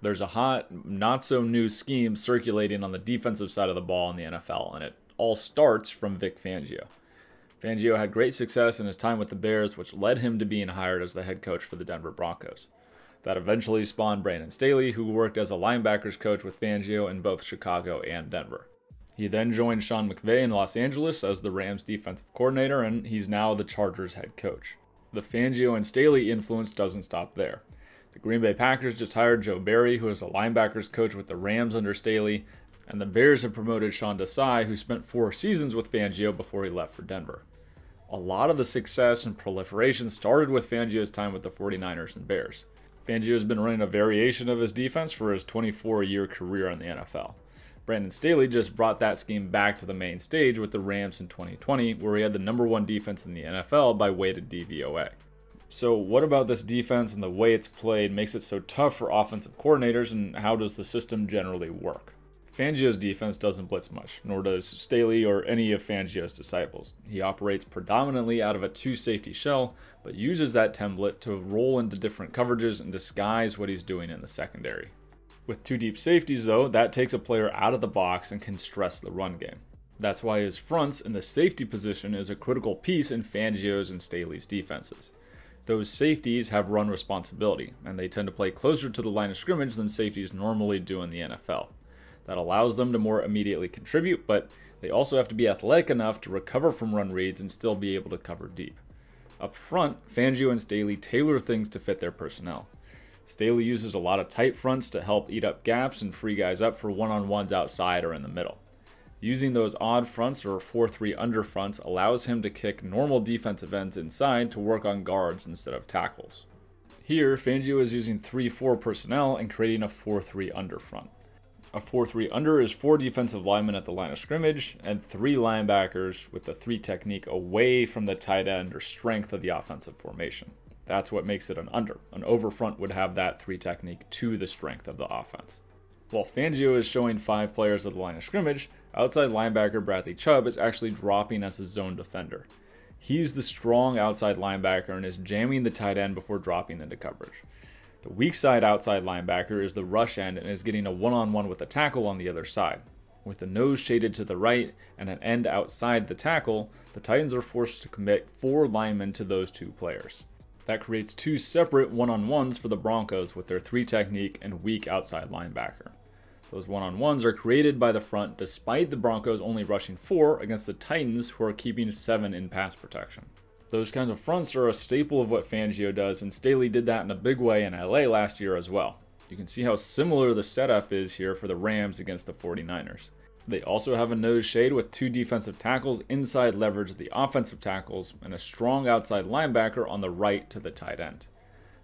There's a hot, not so new scheme circulating on the defensive side of the ball in the NFL, and it all starts from Vic Fangio. Fangio had great success in his time with the Bears, which led him to being hired as the head coach for the Denver Broncos. That eventually spawned Brandon Staley, who worked as a linebackers coach with Fangio in both Chicago and Denver. He then joined Sean McVay in Los Angeles as the Rams defensive coordinator, and he's now the Chargers head coach. The Fangio and Staley influence doesn't stop there. The Green Bay Packers just hired Joe Barry, who is a linebackers coach with the Rams under Staley, and the Bears have promoted Sean Desai, who spent 4 seasons with Fangio before he left for Denver. A lot of the success and proliferation started with Fangio's time with the 49ers and Bears. Fangio has been running a variation of his defense for his 24-year career in the NFL. Brandon Staley just brought that scheme back to the main stage with the Rams in 2020, where he had the #1 defense in the NFL by weighted DVOA. So what about this defense and the way it's played makes it so tough for offensive coordinators, and how does the system generally work? Fangio's defense doesn't blitz much, nor does Staley or any of Fangio's disciples. He operates predominantly out of a 2-safety shell, but uses that template to roll into different coverages and disguise what he's doing in the secondary. With 2 deep safeties though, that takes a player out of the box and can stress the run game. That's why his fronts in the safety position is a critical piece in Fangio's and Staley's defenses. Those safeties have run responsibility, and they tend to play closer to the line of scrimmage than safeties normally do in the NFL. That allows them to more immediately contribute, but they also have to be athletic enough to recover from run reads and still be able to cover deep. Up front, Fangio and Staley tailor things to fit their personnel. Staley uses a lot of tight fronts to help eat up gaps and free guys up for one-on-ones outside or in the middle. Using those odd fronts or 4-3 under fronts allows him to kick normal defensive ends inside to work on guards instead of tackles. Here, Fangio is using 3-4 personnel and creating a 4-3 under front. A 4-3 under is 4 defensive linemen at the line of scrimmage and 3 linebackers with the 3 technique away from the tight end or strength of the offensive formation. That's what makes it an under. An over front would have that 3 technique to the strength of the offense. While Fangio is showing 5 players at the line of scrimmage, outside linebacker Bradley Chubb is actually dropping as a zone defender. He's the strong outside linebacker and is jamming the tight end before dropping into coverage. The weak side outside linebacker is the rush end and is getting a one-on-one with the tackle on the other side. With the nose shaded to the right and an end outside the tackle, the Titans are forced to commit 4 linemen to those 2 players. That creates 2 separate one-on-ones for the Broncos with their 3 technique and weak outside linebacker. Those one-on-ones are created by the front despite the Broncos only rushing 4 against the Titans, who are keeping 7 in pass protection. Those kinds of fronts are a staple of what Fangio does, and Staley did that in a big way in LA last year as well. You can see how similar the setup is here for the Rams against the 49ers. They also have a nose shade with 2 defensive tackles inside leverage the offensive tackles and a strong outside linebacker on the right to the tight end.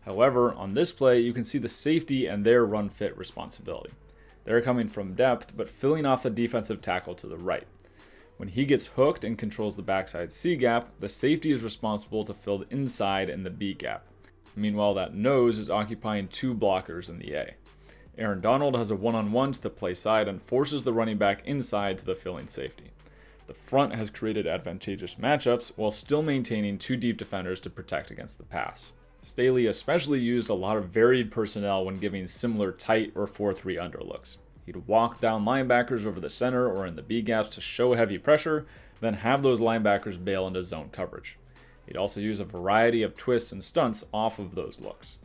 However, on this play, you can see the safety and their run fit responsibility. They're coming from depth, but filling off the defensive tackle to the right. When he gets hooked and controls the backside C gap, the safety is responsible to fill the inside and the B gap. Meanwhile, that nose is occupying 2 blockers in the A. Aaron Donald has a one-on-one to the play side and forces the running back inside to the filling safety. The front has created advantageous matchups while still maintaining 2 deep defenders to protect against the pass. Staley especially used a lot of varied personnel when giving similar tight or 4-3 under looks. He'd walk down linebackers over the center or in the B gaps to show heavy pressure, then have those linebackers bail into zone coverage. He'd also use a variety of twists and stunts off of those looks.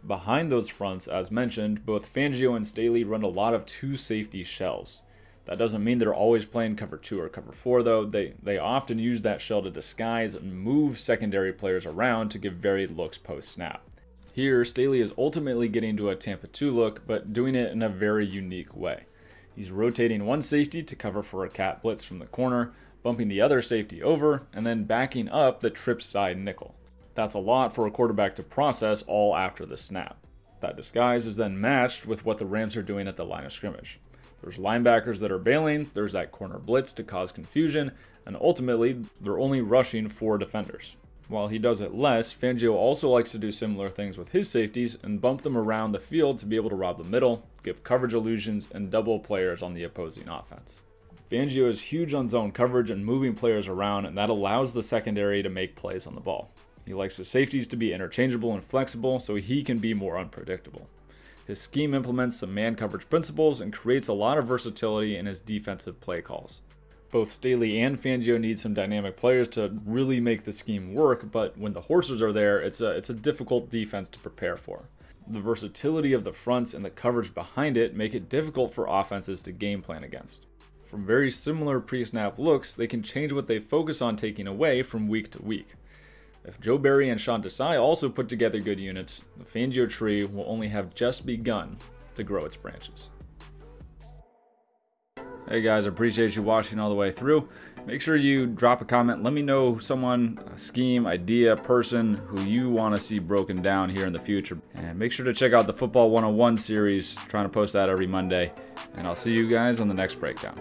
Behind those fronts, as mentioned, both Fangio and Staley run a lot of 2 safety shells. That doesn't mean they're always playing cover 2 or cover 4 though. They often use that shell to disguise and move secondary players around to give varied looks post-snap. Here, Staley is ultimately getting to a Tampa 2 look, but doing it in a very unique way. He's rotating one safety to cover for a cat blitz from the corner, bumping the other safety over, and then backing up the trip side nickel. That's a lot for a quarterback to process all after the snap. That disguise is then matched with what the Rams are doing at the line of scrimmage. There's linebackers that are bailing, there's that corner blitz to cause confusion, and ultimately, they're only rushing 4 defenders. While he does it less, Fangio also likes to do similar things with his safeties and bump them around the field to be able to rob the middle, give coverage illusions, and double players on the opposing offense. Fangio is huge on zone coverage and moving players around, and that allows the secondary to make plays on the ball. He likes his safeties to be interchangeable and flexible so he can be more unpredictable. His scheme implements some man coverage principles and creates a lot of versatility in his defensive play calls. Both Staley and Fangio need some dynamic players to really make the scheme work, but when the horses are there, it's a difficult defense to prepare for. The versatility of the fronts and the coverage behind it make it difficult for offenses to game plan against. From very similar pre-snap looks, they can change what they focus on taking away from week to week. If Joe Barry and Sean Desai also put together good units, the Fangio tree will only have just begun to grow its branches. Hey guys, I appreciate you watching all the way through. Make sure you drop a comment. Let me know someone, a scheme, idea, person who you want to see broken down here in the future. And make sure to check out the Football 101 series. Trying to post that every Monday. And I'll see you guys on the next breakdown.